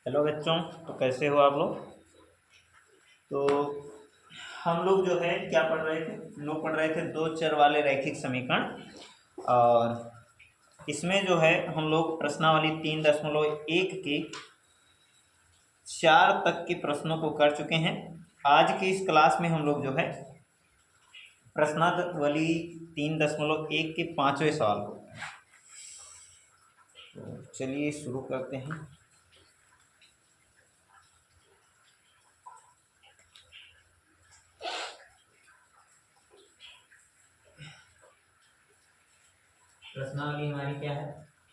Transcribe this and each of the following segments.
Hello बच्चों। तो कैसे हो आप लोग। तो हम लोग जो है क्या पढ़ रहे थे, हम लोग पढ़ रहे थे दो चर वाले रैखिक समीकरण। और इसमें जो है हम लोग प्रश्नावली 3.1 के 4 तक के प्रश्नों को कर चुके हैं। आज की इस क्लास में हम लोग जो है प्रश्नावली 3.1 के 5वें सवाल को, तो चलिए शुरू करते हैं। प्रश्नावली हमारी क्या है,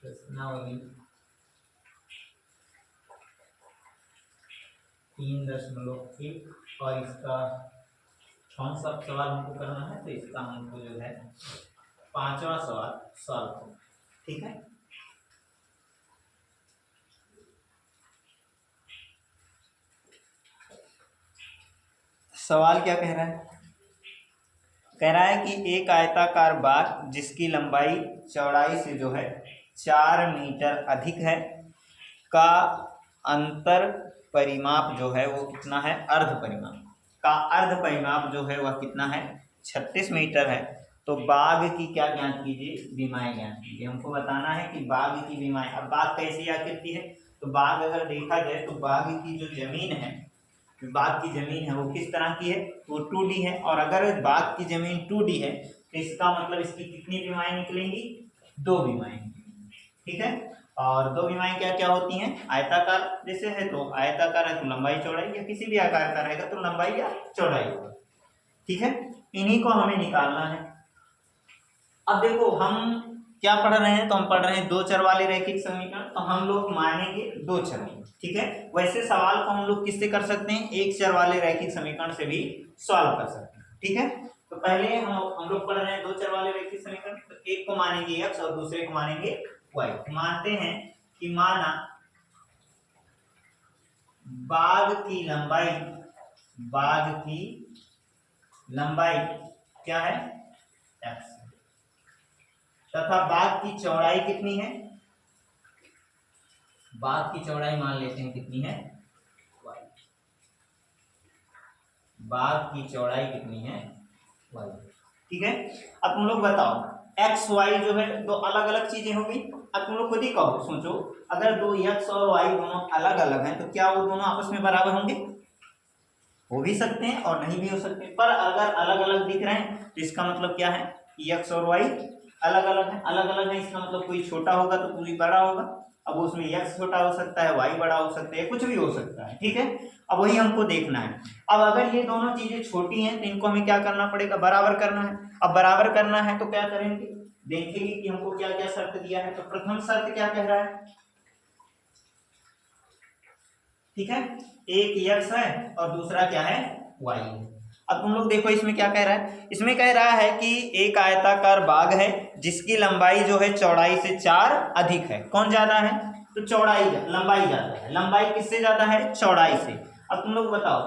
प्रश्नावली 3.1 और इसका कौन सा सवाल हमको करना है, तो इसका हमको जो है 5वां सवाल सॉल्व करना, ठीक है। सवाल क्या कह रहा है, कह रहा है कि एक आयताकार बाग जिसकी लंबाई चौड़ाई से जो है 4 मीटर अधिक है का अंतर परिमाप जो है वो कितना है, अर्ध परिमाप का अर्ध परिमाप जो है वह कितना है, 36 मीटर है। तो बाग की क्या ज्ञात कीजिए, विमाएं ज्ञात कीजिए। हमको बताना है कि बाग की विमाएं। अब बाग कैसी आकृति है, तो बाग अगर देखा जाए तो बाग की जो जमीन है, बाग की जमीन है वो किस तरह की है, वो 2D है। और अगर बाग की जमीन 2D है तो इसका मतलब इसकी कितनी विमाएं निकलेंगी, 2 विमाएं, ठीक है। और 2 विमाएं क्या क्या होती हैं, आयताकार जैसे है तो आयताकार है तो लंबाई चौड़ाई, या किसी भी आकार का रहेगा तो लंबाई या चौड़ाई होगा, ठीक है। इन्हीं को हमें निकालना है। अब देखो हम क्या पढ़ रहे हैं, तो हम पढ़ रहे हैं दो चर वाले रैखिक समीकरण, तो हम लोग मानेंगे दो चर में, ठीक है। वैसे सवाल को हम लोग किससे कर सकते हैं, एक चर वाले रैखिक समीकरण से भी सॉल्व कर सकते हैं, ठीक है। तो पहले हम लोग पढ़ रहे हैं दो चर वाले रैखिक समीकरण, तो एक को मानेंगे x और दूसरे को मानेंगे y। मानते हैं कि माना बाग की लंबाई क्या है, x, तथा बाग की चौड़ाई कितनी है, बाग की चौड़ाई मान लेते हैं कितनी है, y। बाग की चौड़ाई कितनी है, y, ठीक है। अब तुम लोग बताओ x y जो है दो अलग अलग चीजें होंगी। अब तुम लोग खुद ही कहो, सोचो, अगर दो x और y दोनों अलग अलग हैं तो क्या वो दोनों आपस में बराबर होंगे, हो भी सकते हैं और नहीं भी हो सकते। पर अगर अलग अलग दिख रहे हैं तो इसका मतलब क्या है कि x और y अलग अलग है, अलग अलग है, इसका मतलब कोई छोटा होगा तो पूरी बड़ा होगा। अब उसमें x छोटा हो सकता है, y बड़ा हो सकता है, कुछ भी हो सकता है, ठीक है। अब वही हमको देखना है। अब अगर ये दोनों चीजें छोटी हैं तो इनको हमें क्या करना पड़ेगा, बराबर करना है। अब बराबर करना है तो क्या करेंगे, देखेंगे कि हमको क्या क्या शर्त दिया है। तो प्रथम शर्त क्या कह रहा है, ठीक है, एक x है और दूसरा क्या है, y है। अब तुम लोग देखो इसमें क्या कह रहा है, इसमें कह रहा है कि एक आयताकार बाग है जिसकी लंबाई जो है चौड़ाई से 4 अधिक है। कौन ज्यादा है, तो चौड़ाई, लंबाई ज्यादा है। लंबाई किससे ज्यादा है, चौड़ाई से। अब तुम लोग बताओ,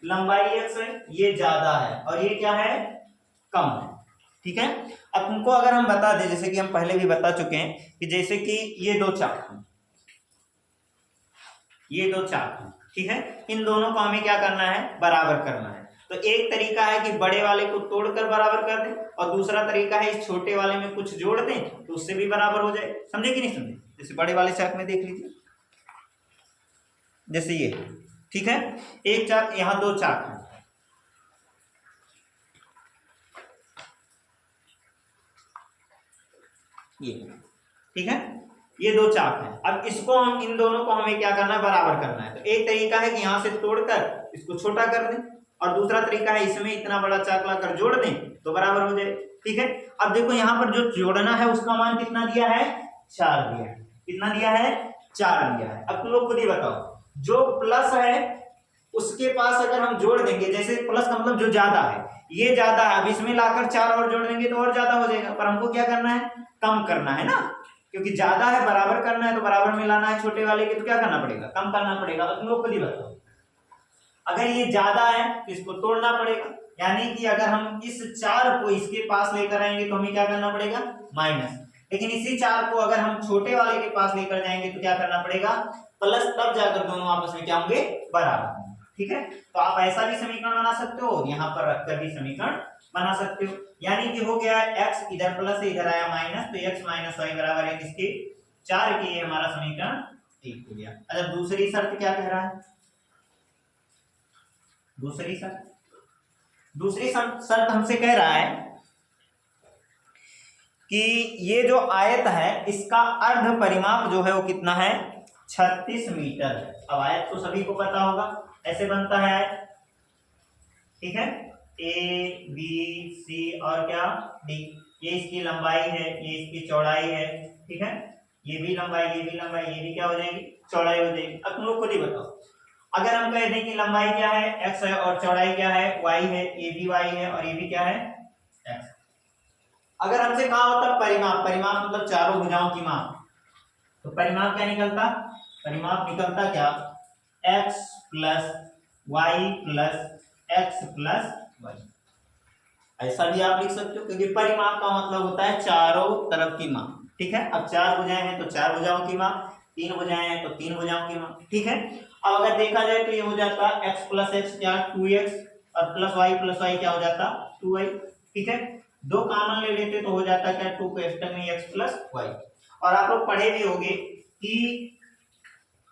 लंबाई x है, ये ज्यादा है और ये क्या है, कम है, ठीक है। अब तुमको अगर हम बता दें, जैसे कि हम पहले भी बता चुके हैं कि जैसे कि ये दो चाक हैं, ये दो चाक हैं, ठीक है। इन दोनों को हमें क्या करना है, बराबर करना है। तो एक तरीका है कि बड़े वाले को तोड़कर बराबर कर दें, और दूसरा तरीका है इस छोटे वाले में कुछ जोड़ दें तो उससे भी बराबर हो जाए। समझे कि नहीं समझे, जैसे बड़े वाले चाक में देख लीजिए, जैसे ये, ठीक है। एक चाक, यहां दो चाक है, ये, ठीक है, ये दो चाक हैं। अब इसको हम, इन दोनों को हमें क्या करना है, बराबर करना है। तो एक तरीका है कि यहां से तोड़कर इसको छोटा कर दें, और दूसरा तरीका है इसमें इतना बड़ा चाक लाकर जोड़ दें तो बराबर हो जाए, ठीक है। अब देखो यहाँ पर जो जोड़ना है उसका मान कितना दिया है, 4 दिया है। कितना दिया है, 4 दिया है। अब तुम लोग खुद ही बताओ, जो प्लस है उसके पास अगर हम जोड़ देंगे, जैसे प्लस का मतलब जो ज्यादा है, ये ज्यादा है, अब इसमें लाकर 4 और जोड़ देंगे तो और ज्यादा हो जाएगा। पर हमको क्या करना है, कम करना है ना, क्योंकि ज्यादा है, बराबर करना है, तो बराबर में लाना है छोटे वाले के, तो क्या करना पड़ेगा, कम करना पड़ेगा। तो तुम लोग खुद ही बताओ, अगर ये ज्यादा है तो इसको तोड़ना पड़ेगा, यानी कि अगर हम इस 4 को इसके पास लेकर आएंगे तो हमें क्या करना पड़ेगा, माइनस। लेकिन इसी 4 को अगर हम छोटे वाले के पास लेकर जाएंगे तो क्या करना पड़ेगा, प्लस तब जाकर दोनों आपस में क्या होंगे, बराबर होंगे। ठीक है, तो आप ऐसा भी समीकरण बना सकते हो, यहाँ पर रखकर भी समीकरण बना सकते हो। यानी कि हो गया x इधर प्लस है इधर आया माइनस, तो x माइनस वाई बराबर है किसके, 4 के। ये हमारा समीकरण 1 हो गया। अच्छा दूसरी शर्त क्या कह रहा है, दूसरी शर्त हमसे कह रहा है कि ये जो आयत है इसका अर्ध परिमाप जो है वो कितना है, 36 मीटर। अब आयत तो सभी को पता होगा, ऐसे बनता है आयत। ठीक है, ए बी सी और क्या डी, ये इसकी लंबाई है, ये इसकी चौड़ाई है। ठीक है, ये भी लंबाई, ये भी लंबाई, ये भी क्या हो जाएगी, चौड़ाई हो जाएगी। अब तुम लोग खुद ही बताओ, अगर हम कह दें कि लंबाई क्या है x है और चौड़ाई क्या है y है, ये भी y है और ये भी क्या है x। अगर हमसे कहा होता परिमाप, परिमाप मतलब चारों भुजाओं की माप, तो परिमाप क्या निकलता, परिमाप निकलता क्या, x plus y plus x plus y. ऐसा भी आप लिख सकते हो, क्योंकि परिमाप का मतलब होता है चारों तरफ की माप। ठीक है, अब चार भुजाएं हैं तो चार भुजाओं की माप, तीन भुजाएं हैं तो तीन भुजाओं की माप। ठीक है, अब अगर देखा जाए तो ये हो जाता x प्लस एक्स क्या 2x और प्लस वाई क्या हो जाता 2y। ठीक है, दो कॉमन ले लेते तो हो जाता क्या 2 को एक्सटर्न में x प्लस वाई। और आप लोग पढ़े भी होंगे कि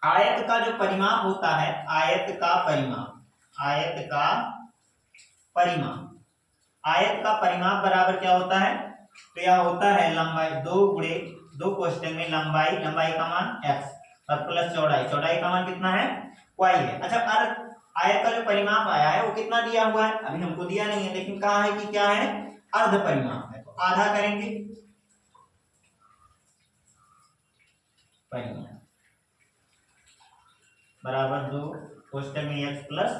आयत का जो परिमाप होता है, आयत का परिमाप, आयत का परिमाप, आयत का परिमाप बराबर क्या होता है, तो यह होता है लंबाई 2 गुणे 2 क्वेश्चन में लंबाई, लंबाई का मान x और प्लस चौड़ाई, चौड़ाई का मान कितना है y है। अच्छा आयत का जो परिमाप आया है वो कितना दिया हुआ है, अभी हमको दिया नहीं है, लेकिन कहा है कि क्या है, अर्ध परिमाप है, तो आधा करेंगे परिमाप बराबर 2 क्वेश्चन में x प्लस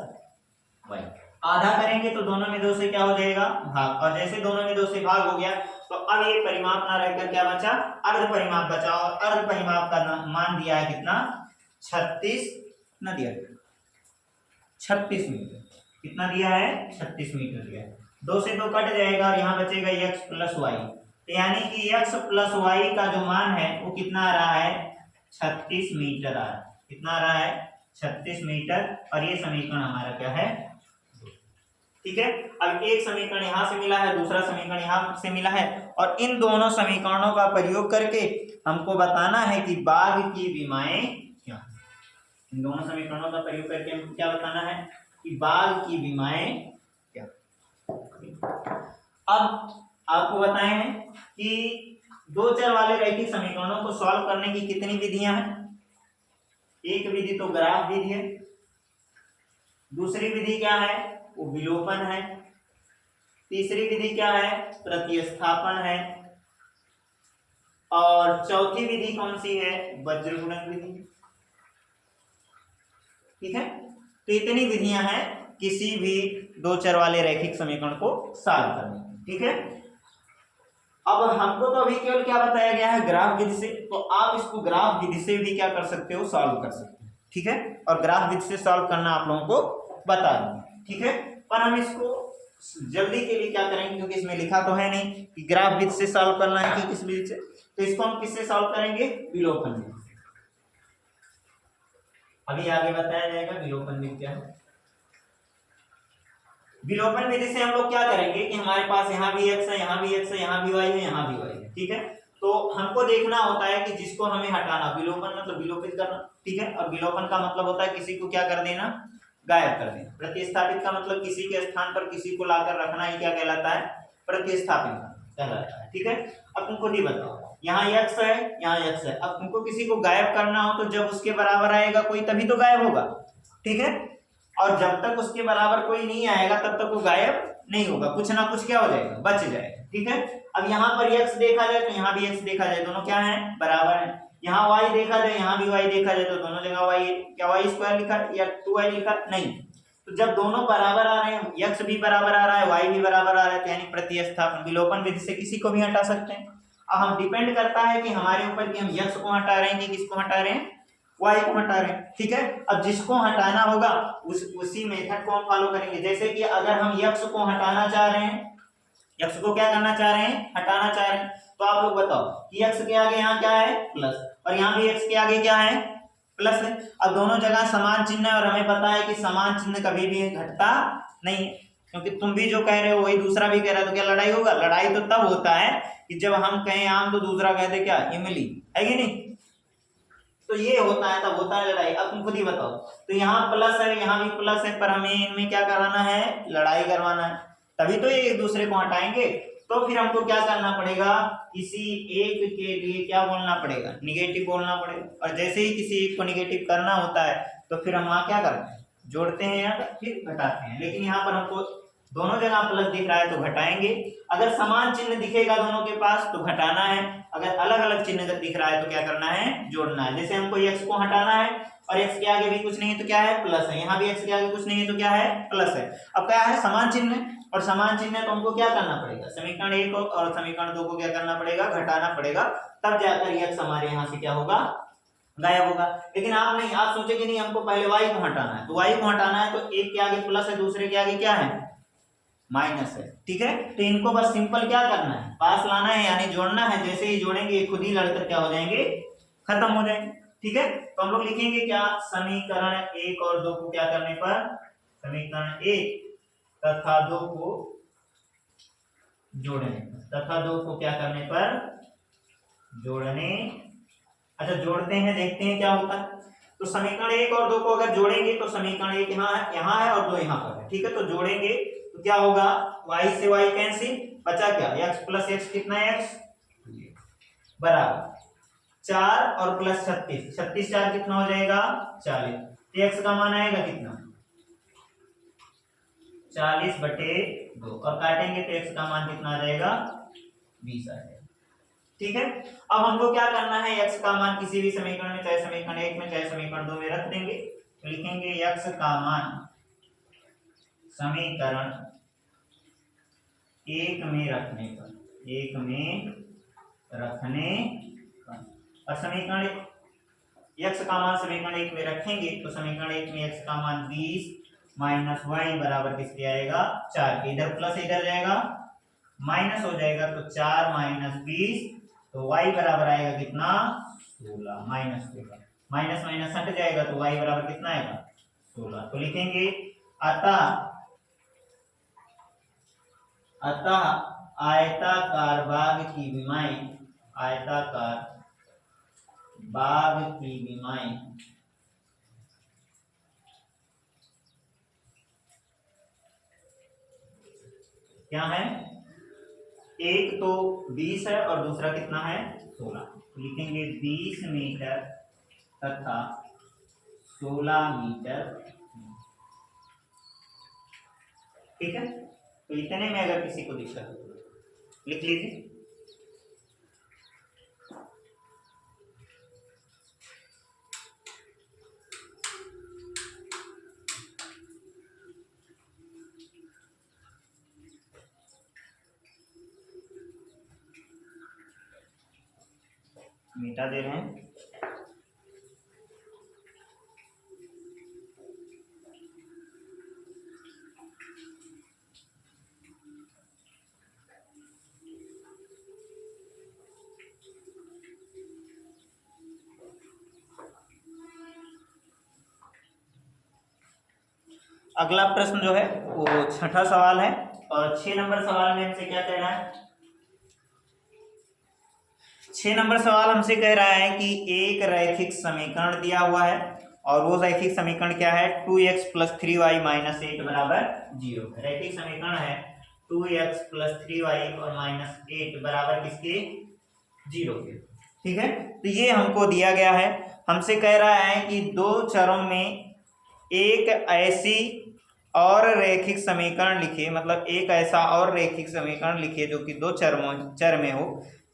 वाई, आधा करेंगे तो दोनों में 2 से क्या हो जाएगा भाग, और जैसे दोनों में 2 से भाग हो गया तो अब ये परिमाप ना रहकर क्या बचा, अर्ध परिमाप बचा। और अर्ध परिमाप का मान दिया है कितना 36 ना दिया 36 मीटर, कितना दिया है 36 मीटर दिया है। 2 से 2 कट जाएगा और यहाँ बचेगा x प्लस वाई, तो यानी कि x प्लस वाई का जो मान है वो कितना आ रहा है 36 मीटर आ रहा है, कितना आ रहा है 36 मीटर। और ये समीकरण हमारा क्या है, ठीक है। अब एक समीकरण यहाँ से मिला है, दूसरा समीकरण यहाँ से मिला है, और इन दोनों समीकरणों का प्रयोग करके हमको बताना है कि बाघ की विमाएं क्या, इन दोनों समीकरणों का प्रयोग करके हमको क्या बताना है कि बाघ की विमाएं क्या। अब आपको बताए हैं कि दो चर वाले रैखिक समीकरणों को सॉल्व करने की कितनी विधियां हैं। एक विधि तो ग्राफ विधि है, दूसरी विधि क्या है वो विलोपन है, तीसरी विधि क्या है प्रतिस्थापन है, और चौथी विधि कौन सी है वज्रगुणन विधि। ठीक है, तो इतनी विधियां हैं किसी भी दो चर वाले रैखिक समीकरण को सॉल्व करने की। ठीक है, अब हमको तो अभी केवल क्या बताया गया है ग्राफ विधि से, तो आप इसको ग्राफ विधि से भी क्या कर सकते हो सॉल्व कर सकते हो। ठीक है, और ग्राफ विधि से सॉल्व करना आप लोगों को बता दूंगा। ठीक है, पर हम इसको जल्दी के लिए क्या करेंगे, क्योंकि इसमें लिखा तो है नहीं कि ग्राफ विधि से सॉल्व करना है कि किस विधि से, तो इसको हम किससे सॉल्व करेंगे विलोपन विधि से। अभी आगे बताया जाएगा विलोपन विधि क्या है। विलोपन विधि से हम लोग क्या करेंगे कि हमारे पास यहाँ भी x है, यहाँ भी x है, यहाँ भी y है, यहाँ भी y है। ठीक है, तो हमको देखना होता है कि जिसको हमें हटाना, विलोपन मतलब विलोपित करना। ठीक है, और विलोपन का मतलब होता है किसी को क्या कर देना गायब कर देना। प्रतिस्थापित का मतलब किसी के स्थान पर किसी को लाकर रखना ही क्या कहलाता है प्रतिस्थापित कहलाता है। ठीक है, अब तुमको नहीं बताओ यहाँ x है यहाँ x है, अब तुमको किसी को गायब करना हो तो जब उसके बराबर आएगा कोई तभी तो गायब होगा। ठीक है, और जब तक उसके बराबर कोई नहीं आएगा तब तक वो गायब नहीं होगा, कुछ ना कुछ क्या हो जाएगा बच जाएगा। ठीक है, अब यहाँ पर x देखा जाए तो यहाँ भी x देखा जाए, दोनों क्या है बराबर है। यहाँ y देखा जाए यहाँ भी y देखा जाए तो दोनों जगह y, क्या y स्क्वायर लिखा या 2y लिखा नहीं, तो जब दोनों बराबर आ रहे हैं x भी बराबर आ रहा है y भी बराबर आ रहा है, तो यानी प्रतिस्थापन विलोपन विधि से किसी को भी हटा सकते हैं। अब हम डिपेंड करता है कि हमारे ऊपर कि हम x को हटा रहे हैं कि किसको हटा रहे हैं y को हटा रहे हैं। ठीक है, अब जिसको हटाना होगा उसी मेथड को हम फॉलो करेंगे। जैसे कि अगर हम x को हटाना चाह रहे हैं, x को क्या करना चाह रहे हैं हटाना चाह रहे हैं, तो आप लोग बताओ कि x के आगे यहाँ क्या है प्लस, और यहाँ भी x के आगे क्या है प्लस है। अब दोनों जगह समान चिन्ह है और हमें पता है कि समान चिन्ह कभी भी घटता नहीं है, क्योंकि तुम भी जो कह रहे हो वही दूसरा भी कह रहा है, तो क्या लड़ाई होगा? लड़ाई तो तब होता है कि जब हम कहें आम तो दूसरा कहते क्या इमली, है कि नहीं? तो ये होता है, तब होता है लड़ाई। अब तुम खुद ही बताओ, तो यहाँ प्लस है, यहाँ भी प्लस है, पर हमें इनमें क्या करवाना है? लड़ाई करवाना है, तभी तो ये एक दूसरे को हटाएंगे। तो फिर हमको क्या करना पड़ेगा? किसी एक के लिए क्या बोलना पड़ेगा? निगेटिव बोलना पड़ेगा। और जैसे ही किसी एक को निगेटिव करना होता है तो फिर हम वहां क्या करते हैं? जोड़ते हैं या फिर घटाते हैं। लेकिन यहाँ पर हमको दोनों जगह प्लस दिख रहा है तो घटाएंगे, अगर समान चिन्ह दिखेगा दोनों के पास तो घटाना है, अगर अलग अलग चिन्ह दिख रहा है तो क्या करना है? जोड़ना है। जैसे हमको x को हटाना है और x के आगे भी कुछ नहीं है तो क्या है? प्लस है, यहाँ भी x के आगे कुछ नहीं है तो क्या है? प्लस है। अब क्या है? समान चिन्ह है, और समान चिन्ह है तो हमको क्या करना पड़ेगा? समीकरण 1 और समीकरण 2 को क्या करना पड़ेगा? घटाना पड़ेगा, तब जाकर x हमारे यहाँ से क्या होगा? गायब होगा। लेकिन आप नहीं, आप सोचे कि नहीं हमको पहले y को हटाना है, तो y को हटाना है तो एक के आगे प्लस है, दूसरे के आगे क्या है? माइनस है, ठीक है। तो इनको बस सिंपल क्या करना है? पास लाना है, यानी जोड़ना है। जैसे ही जोड़ेंगे ये खुद ही लड़कर क्या हो जाएंगे? खत्म हो जाएंगे, ठीक है। तो हम लोग लिखेंगे क्या? समीकरण 1 और 2 को क्या करने पर? समीकरण 1 तथा 2 को जोड़ने तथा 2 को क्या करने पर? जोड़ने। अच्छा जोड़ते हैं, देखते हैं क्या होता है। तो समीकरण 1 और 2 को अगर जोड़ेंगे तो समीकरण 1 यहाँ है और 2 यहाँ पर है, ठीक है। तो जोड़ेंगे तो क्या होगा? y से y कैंसिल, बचा क्या? x प्लस x, कितना है x? बराबर 4 और प्लस 36, 36 4 कितना हो जाएगा? 40। तो x का मान आएगा कितना? 40/2, और काटेंगे तो x का मान कितना आ जाएगा? 20 आ जाएगा, ठीक है। अब हमको क्या करना है? x का मान किसी भी समीकरण में, चाहे समीकरण 1 में चाहे समीकरण 2 में रख देंगे। तो लिखेंगे x का मान समीकरण 1 में रखने पर, 1 में रखने पर, और समीकरण x का मान समीकरण 1 में रखेंगे तो समीकरण 1 में x का मान 20 माइनस y बराबर किसके आएगा? 4 के। इधर प्लस इधर जाएगा माइनस हो जाएगा, तो 4 माइनस 20, तो y बराबर आएगा कितना? 16 माइनस 16, माइनस माइनस हट जाएगा तो y बराबर कितना आएगा? 16। तो लिखेंगे अतः आयताकार बाग की विमाएं, आयताकार बाग की विमाएं क्या है? एक तो 20 है और दूसरा कितना है? 16। लिखेंगे 20 मीटर तथा 16 मीटर, ठीक है। तो इतने में अगर किसी को दिक्कत हो तो लिख लीजिए। मिटा दे रहे हैं। अगला प्रश्न जो है वो छठा सवाल है, और 6 नंबर सवाल में हमसे क्या कह रहा है? 6 नंबर सवाल हमसे कह रहा है कि एक रैखिक समीकरण दिया हुआ है, और वो रैखिक समीकरण क्या है? 2x + 3y - 8 बराबर 0। रैखिक समीकरण है 2x + 3y और -8 बराबर किसके? 0 के, ठीक है। तो ये हमको दिया गया है। हमसे कह रहा है कि दो चरों में एक ऐसी और रैखिक समीकरण लिखिए, मतलब एक ऐसा और रैखिक समीकरण लिखिए जो कि दो चर में हो,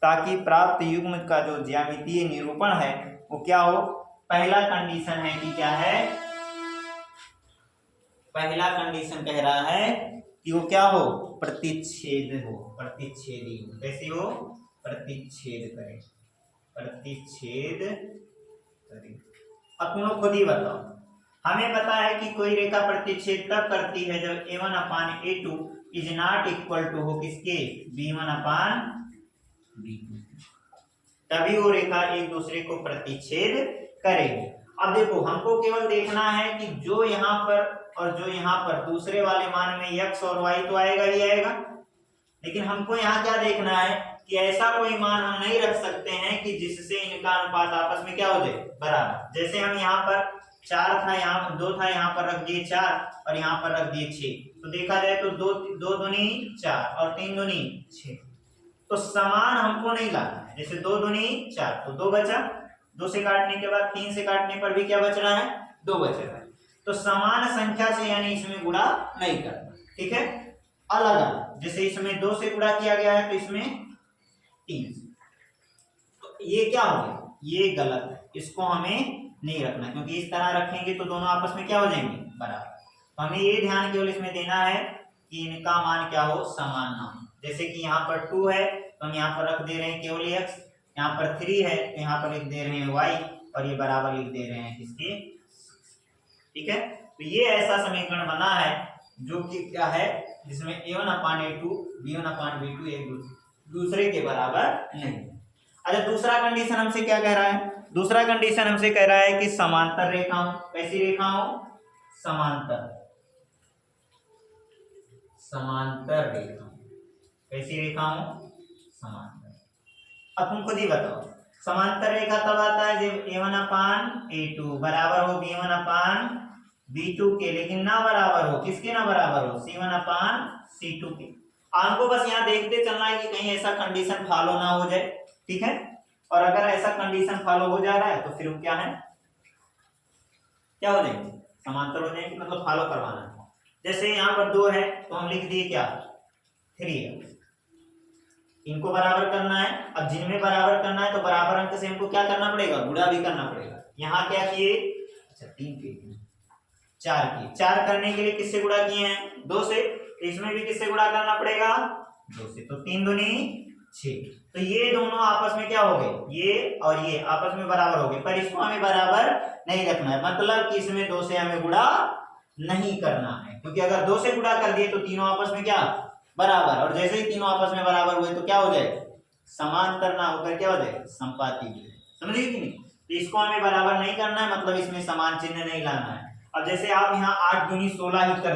ताकि प्राप्त युग्म का जो ज्यामितीय निरूपण है वो क्या हो? पहला कंडीशन है कि क्या है? पहला कंडीशन कह रहा है कि वो क्या हो? प्रतिच्छेद हो, प्रतिच्छेदी हो। कैसे हो? प्रतिच्छेद करे, प्रतिच्छेद करे। अब तुम लोग खुद ही बताओ। हमें पता है कि कोई रेखा प्रतिच्छेद तब करती है जब a1/a2 is not equal to हो किसके? b1/b2, तभी वो रेखा एक दूसरे को प्रतिच्छेद करेगी। अब देखो हमको केवल देखना है कि जो यहाँ पर और जो यहाँ पर दूसरे वाले मान में x और y तो आएगा ही आएगा, लेकिन हमको यहाँ क्या देखना है कि ऐसा कोई मान हम नहीं रख सकते हैं कि जिससे इनका अनुपात आपस में क्या हो जाए बराबर। जैसे हम यहाँ पर 4 था, यहाँ 2 था, यहाँ पर रख दिए 4 और यहाँ पर रख दिए 6, तो देखा जाए तो 2 दूनी 4 और 3 दूनी 6, तो समान हमको नहीं लाना है। जैसे 2 दूनी 4 तो 2 बचा, 2 से काटने के बाद 3 से काटने पर भी क्या बच रहा है 2 बच रहा है। तो समान संख्या से यानी इसमें गुणा नहीं करना, ठीक है, अलग अलग। जैसे इसमें 2 से गुणा किया गया है तो इसमें 3, तो ये क्या हो गया, ये गलत है, इसको हमें नहीं रखना, क्योंकि इस तरह रखेंगे तो दोनों आपस में क्या हो जाएंगे बराबर। तो हमें ये ध्यान केवल इसमें देना है कि इनका मान क्या हो समान ना हो। जैसे कि यहाँ पर 2 है तो हम यहाँ पर रख दे रहे हैं केवल x, यहाँ पर 3 है तो यहाँ पर लिख दे रहे हैं y और ये बराबर लिख दे रहे हैं किसके, ठीक है। तो ये ऐसा समीकरण बना है जो कि क्या है, जिसमें a1/a2 b1/b2 एक दूसरे के बराबर नहीं। अच्छा दूसरा कंडीशन हमसे क्या कह रहा है, दूसरा कंडीशन हमसे कह रहा है कि समांतर रेखा हो। कैसी रेखा हो, समांतर, समांतर रेखा। कैसी रेखा हो, समांतर। अब तुम खुद ही बताओ समांतर रेखा तब आता है जब a1/a2 बराबर हो b1/b2 के, लेकिन ना बराबर हो किसके, ना बराबर हो c1/c2 के। आपको बस यहाँ देखते चलना है कि कहीं ऐसा कंडीशन फॉलो ना हो जाए, ठीक है। और अगर ऐसा कंडीशन फॉलो हो जा रहा है तो फिर क्या है, क्या हो जाएंगे समांतर हो जाएंगे, मतलब फॉलो करवाना है। जैसे यहाँ पर 2 है तो हम लिख दिए क्या 3x, इनको बराबर करना है। अब जिनमें बराबर करना है तो बराबर अंक से हमको क्या करना पड़ेगा, गुणा भी करना पड़ेगा। यहाँ क्या किए, अच्छा 3 के 4 किए, 4 करने के लिए किससे गुणा किए हैं 2 से, इसमें भी किससे गुणा करना पड़ेगा 2 से, तो 3 दूनी 6। तो ये दोनों आपस में क्या हो गए, ये और ये आपस में बराबर हो गए, पर इसको हमें बराबर नहीं रखना है, मतलब कि इसमें 2 से हमें गुणा नहीं करना है, क्योंकि अगर 2 से गुणा कर दिए तो तीनों आपस में क्या बराबर, और जैसे ही तीनों आपस में बराबर हुए तो क्या हो जाए समांतर ना होकर क्या हो जाए समपाती। समझिए कि नहीं, तो इसको हमें बराबर नहीं करना है, मतलब इसमें समान चिन्ह नहीं लाना है। अब जैसे आप यहाँ 8 दूनी 16 ही कर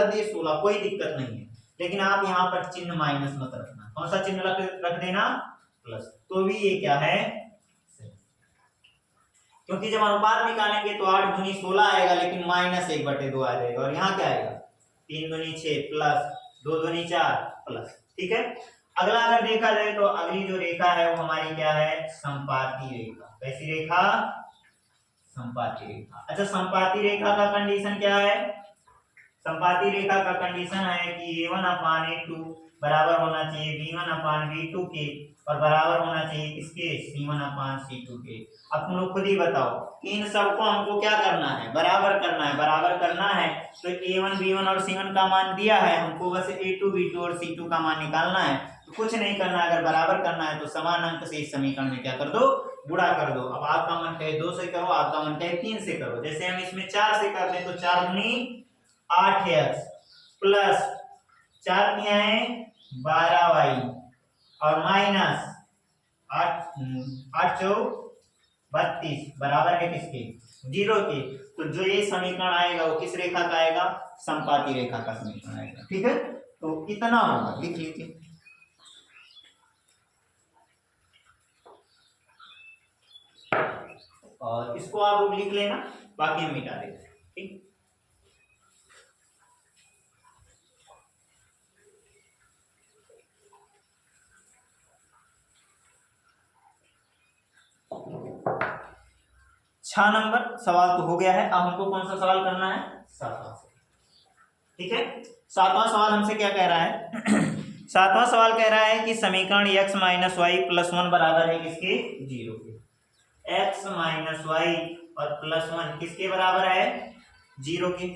दिए 16, कोई दिक्कत नहीं है, लेकिन आप यहाँ पर चिन्ह माइनस मत रखना। कौन सा चिन्ह रख देना, प्लस, तो भी ये क्या है, क्योंकि जब अनुपात निकालेंगे तो 8 दूनी 16 आएगा, लेकिन -1/2 आ जाएगा, और यहाँ क्या आएगा 3 दूनी 6 प्लस 2 दूनी 4 प्लस, ठीक है। अगला अगर देखा जाए तो अगली जो रेखा है वो हमारी क्या है, समपाती रेखा। कैसी रेखा, समपाती रेखा। अच्छा समपाती रेखा का कंडीशन क्या है, समपाती रेखा का कंडीशन है कि a1/a2 बराबर होना चाहिए b1/b2 के, और बराबर होना चाहिए किसके, c1/c2 के। अब तुम लोग खुद ही बताओ कि इन सबको हमको क्या करना है, बराबर करना है। बराबर करना है तो a1 b1 और c1 का मान दिया है, हमको बस a2 b2 और c2 का मान निकालना है। तो कुछ नहीं करना, अगर बराबर करना है तो समान अंक से इस समीकरण में क्या कर दो, गुणा कर दो। अब आपका मन कहे 2 से करो, आपका मन कहे 3 से करो। जैसे हम इसमें 4 से कर दें तो 4 दूनी 8x प्लस 4 किया है 12y और माइनस 8 चौ 32 बराबर है किसके, 0 के। तो जो ये समीकरण आएगा वो किस रेखा का आएगा, समपाती रेखा का समीकरण आएगा, ठीक है। तो इतना होगा, लिख लीजिए। और इसको आप लिख लेना, बाकी हम मिटा देते हैं, ठीक। छह नंबर सवाल तो हो गया है। अब हमको कौन सा सवाल करना है, 7वां, ठीक है। 7वां सवाल हमसे क्या कह रहा है 7वां सवाल कह रहा है कि समीकरण x - y + 1 बराबर है किसके, 0 के। x - y और +1 किसके बराबर है, 0 के।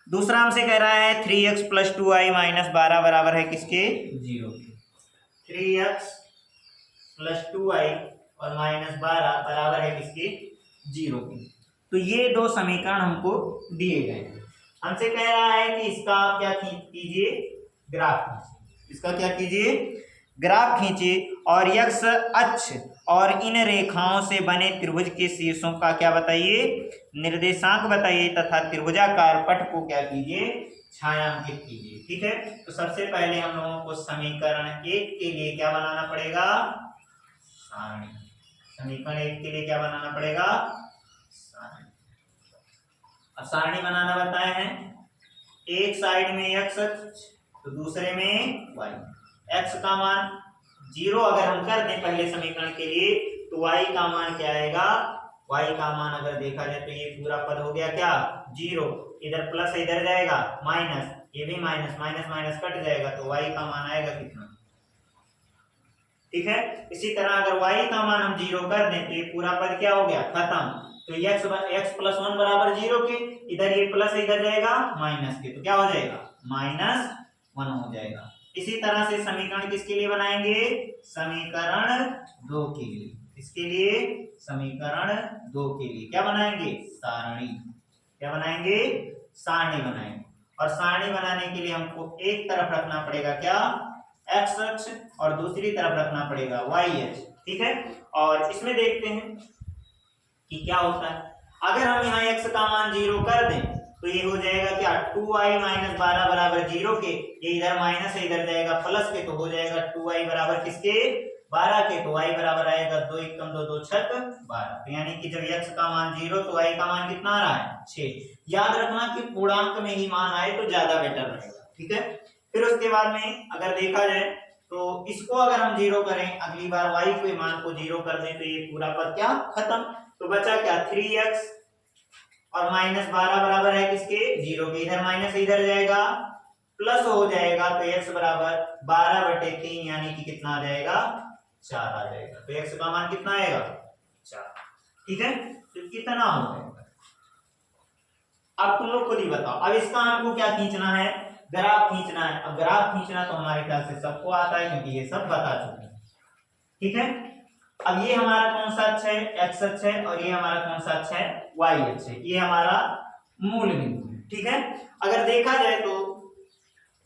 दूसरा हमसे कह रहा है 3x + 2y - 12 बराबर है किसके, 0 के। 3x + 2y और -12 बराबर है किसके, 0 के। तो ये दो समीकरण हमको दिए गए हैं। हमसे कह रहा है कि इसका आप क्या कीजिए, ग्राफ कीजिए। इसका क्या कीजिए, ग्राफ खींचे और यक्ष अक्ष और इन रेखाओं से बने त्रिभुज के शीर्षों का क्या बताइए, निर्देशांक बताइए, तथा त्रिभुजाकार पट को क्या कीजिए, छायांकित कीजिए। ठीक है, तो सबसे पहले हम लोगों को समीकरण 1 के लिए क्या बनाना पड़ेगा, सारणी। समीकरण 1 के लिए क्या बनाना पड़ेगा, सारणी। अब सारणी बनाना बताए हैं, एक साइड में एक्स अक्ष तो दूसरे में वाई। एक्स का मान 0 अगर हम कर दें पहले समीकरण के लिए तो वाई का मान क्या आएगा, वाई का मान अगर देखा जाए तो ये पूरा पद हो गया क्या 0, इधर प्लस इधर जाएगा माइनस, ये भी माइनस, माइनस माइनस कट जाएगा तो वाई का मान आएगा कितना। ठीक है, इसी तरह अगर वाई का मान हम 0 कर दें तो ये पूरा पद क्या हो गया, खत्म। तो x प्लस 1 बराबर 0 के, इधर ये प्लस इधर जाएगा माइनस के, तो क्या हो जाएगा, -1 हो जाएगा। इसी तरह से समीकरण किसके लिए बनाएंगे, समीकरण 2 के लिए। इसके लिए समीकरण 2 के लिए क्या बनाएंगे, सारणी। क्या बनाएंगे, सारणी बनाएंगे। और सारणी बनाने के लिए हमको एक तरफ रखना पड़ेगा क्या, एक्स अक्ष, और दूसरी तरफ रखना पड़ेगा वाई अक्ष। ठीक है, और इसमें देखते हैं कि क्या होता है। अगर हम यहाँ x का मान 0 कर दें तो ये हो जाएगा क्या, 2i - 12 बराबर 0 के, ये इधर माइनस है इधर जाएगा प्लस के, तो हो जाएगा 2i बराबर किसके, 12 के, तो y बराबर आएगा 2 एकम 2 2 छक 12। तो यानी कि जब x का मान 0 तो y का मान कितना आ रहा है, 6। याद रखना कि पूर्णांक में ही मान आए तो ज्यादा बेटर रहेगा। ठीक है, फिर उसके बाद में अगर देखा जाए तो इसको अगर हम 0 करें, अगली बार y के मान को 0 कर दें तो ये पूरा पद क्या खत्म। तो बचा क्या, 3x और -12 बराबर है किसके, 0 के, इधर माइनस इधर जाएगा प्लस हो जाएगा, तो x बराबर 12/3 यानी कि कितना आ जाएगा, 4 आ जाएगा। तो x का मान कितना आएगा, 4। ठीक है, तो कितना हो जाएगा, अब तुम लोग खुद ही बताओ। अब इसका हमको क्या खींचना है, ग्राफ खींचना है। अब ग्राफ खींचना तो हमारे ख्याल से सबको आता है क्योंकि ये सब बता चुके हैं। ठीक है, अब ये हमारा कौन सा अक्ष है, एक्स अक्ष है, और ये हमारा कौन सा अक्ष है, वाई अक्ष है। ये हमारा मूल बिंदु है। ठीक है, अगर देखा जाए तो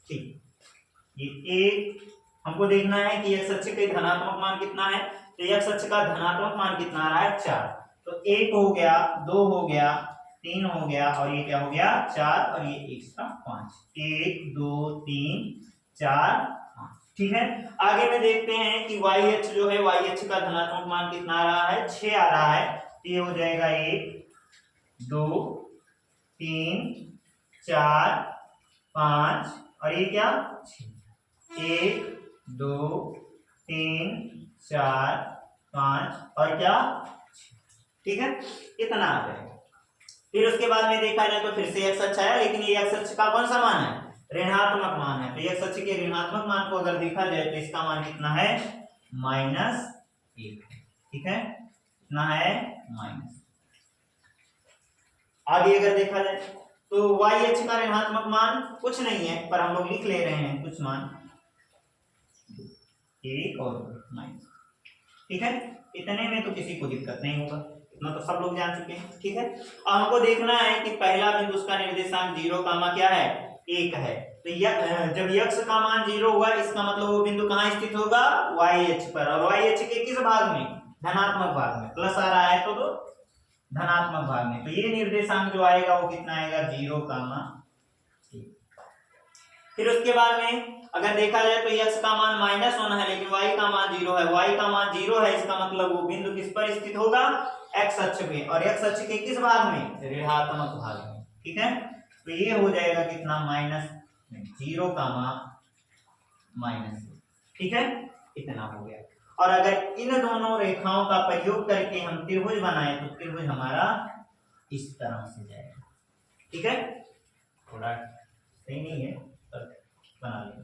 ठीक, ये एक हमको देखना है कि एक्स अक्ष का धनात्मक मान कितना है, तो एक्स अक्ष का धनात्मक मान कितना आ रहा है, 4। तो 1 हो गया, 2 हो गया, 3 हो गया, और ये क्या हो गया, 4, और ये एक्स्ट्रा 5। 1 2 3 4 5। ठीक है, आगे में देखते हैं कि वाई अक्ष जो है, वाई अक्ष का धनात्मक मान कितना आ रहा है, 6 आ रहा है। तो ये हो जाएगा 1 2 3 4 5, और ये क्या 6, 1 2 3 4 5, और क्या 6। ठीक है, इतना आ जाएगा। फिर उसके बाद में देखा जाए तो फिर से एक्स अक्ष है, लेकिन ये एक्स अक्ष का कौन सा मान है, ऋणात्मक मान है। तो एक्स अक्ष के ऋणात्मक मान को अगर देखा जाए तो इसका मान कितना है, -1। ठीक है, कितना है, माइनस। आगे अगर देखा जाए तो वाई अक्ष का ऋणात्मक मान कुछ नहीं है, पर हम लोग लिख ले रहे हैं कुछ मान, 1 और -। ठीक है, इतने में तो किसी को दिक्कत नहीं होगा, इतना तो सब लोग जान चुके हैं। ठीक है, अब हमको देखना है कि पहला बिंदु उसका निर्देशांक 0, क्या है, 1 है। तो जब x का मान 0 हुआ, इसका मतलब वो बिंदु कहाँ स्थित होगा, y अक्ष पर। और y अक्ष के किस भाग में, धनात्मक भाग में, प्लस आ रहा है तो धनात्मक भाग में। तो ये निर्देशांक जो आएगा वो कितना आएगा, 0, फिर उसके बाद में अगर देखा जाए तो x का मान -1 है, लेकिन y का मान 0 है। y का मान 0 है, इसका मतलब वो बिंदु किस पर स्थित होगा, x अक्ष पे, और x अक्ष के किस भाग में, ऋणात्मक भाग में। ठीक है, तो ये हो जाएगा कितना, -0, -1। ठीक है, इतना हो गया। और अगर इन दोनों रेखाओं का प्रयोग करके हम त्रिभुज बनाए तो त्रिभुज हमारा इस तरह से जाएगा। ठीक है, थोड़ा सही नहीं है, बना लेंगे।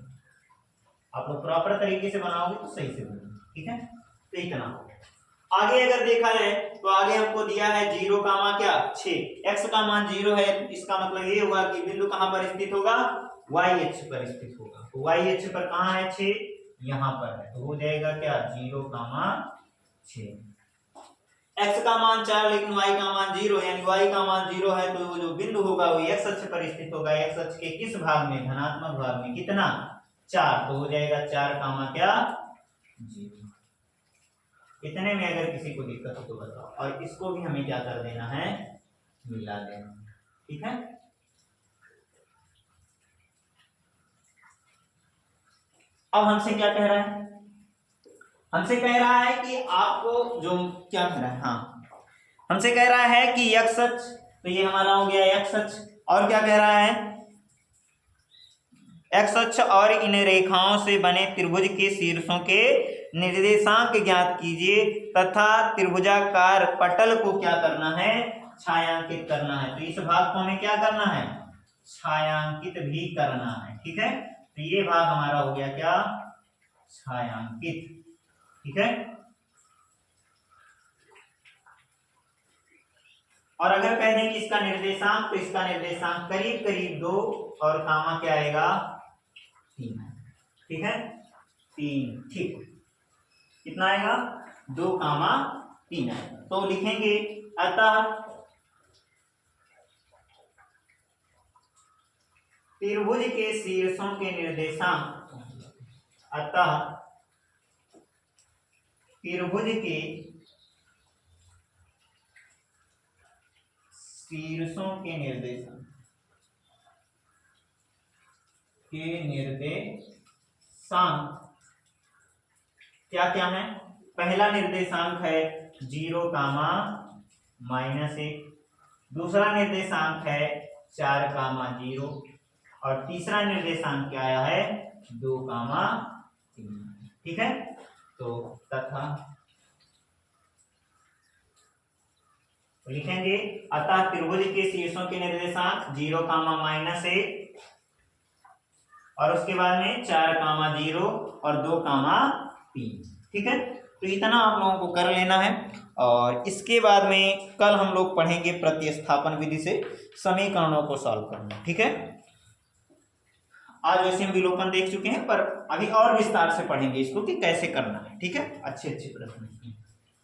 आप लोग प्रॉपर तरीके से बनाओगे तो सही से बनेगा। ठीक है, तो इतना हो गया। आगे अगर देखा जाए तो आगे हमको दिया है 0, क्या 6, x का मान 0 है, इसका मतलब ये हुआ कि बिंदु कहां पर स्थित होगा, y अक्ष पर स्थित होगा। तो y अक्ष पर कहां है, 6 यहां पर है, तो हो जाएगा क्या, 0, 6। x का मान 4 लेकिन y का मान 0, यानी y का मान 0 है तो वो जो बिंदु होगा वो x अक्ष पर स्थित होगा। x अक्ष के किस भाग में, धनात्मक भाग में, कितना, 4। तो हो जाएगा 4, क्या 0। इतने में अगर किसी को दिक्कत हो तो बताओ, और इसको भी हमें क्या कर देना है, मिला देना। ठीक है, अब हमसे क्या कह रहा है, हमसे कह रहा है कि आपको जो क्या कह रहा है, हाँ हमसे कह रहा है कि x अक्ष, तो ये हमारा हो गया x अक्ष, और क्या कह रहा है, x अक्ष और इन रेखाओं से बने त्रिभुज के शीर्षों के निर्देशांक ज्ञात कीजिए तथा त्रिभुजाकार पटल को क्या करना है, छायांकित करना है। तो इस भाग को हमें क्या करना है, छायांकित भी करना है। ठीक है, तो ये भाग हमारा हो गया क्या, छायांकित। ठीक है, और अगर कह दें कि इसका निर्देशांक, तो इसका निर्देशांक करीब करीब 2 और कामा क्या आएगा, 3। ठीक है, 3। ठीक, कितना आएगा, 2 कामा 3 आएगा। तो लिखेंगे अतः त्रिभुज के शीर्षों के निर्देशांक, अतः त्रिभुज के शीर्षों के निर्देशांक क्या क्या है, पहला निर्देशांक है 0 कामा -1, दूसरा निर्देशांक है 4 कामा 0, और तीसरा निर्देशांक क्या आया है, 2 कामा 3। ठीक है, तो तथा लिखेंगे अतः त्रिभुज के शीर्षों के निर्देशांक 0 कामा -1, और उसके बाद में 4 कामा 0 और 2 कामा 3। ठीक है, तो इतना आप लोगों को कर लेना है, और इसके बाद में कल हम लोग पढ़ेंगे प्रतिस्थापन विधि से समीकरणों को सॉल्व करना। ठीक है, आज वैसे हम विलोपन देख चुके हैं, पर अभी और विस्तार से पढ़ेंगे इसको कि कैसे करना है। ठीक है, अच्छे अच्छे प्रश्न,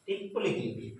ठीक, तो लिख लीजिए।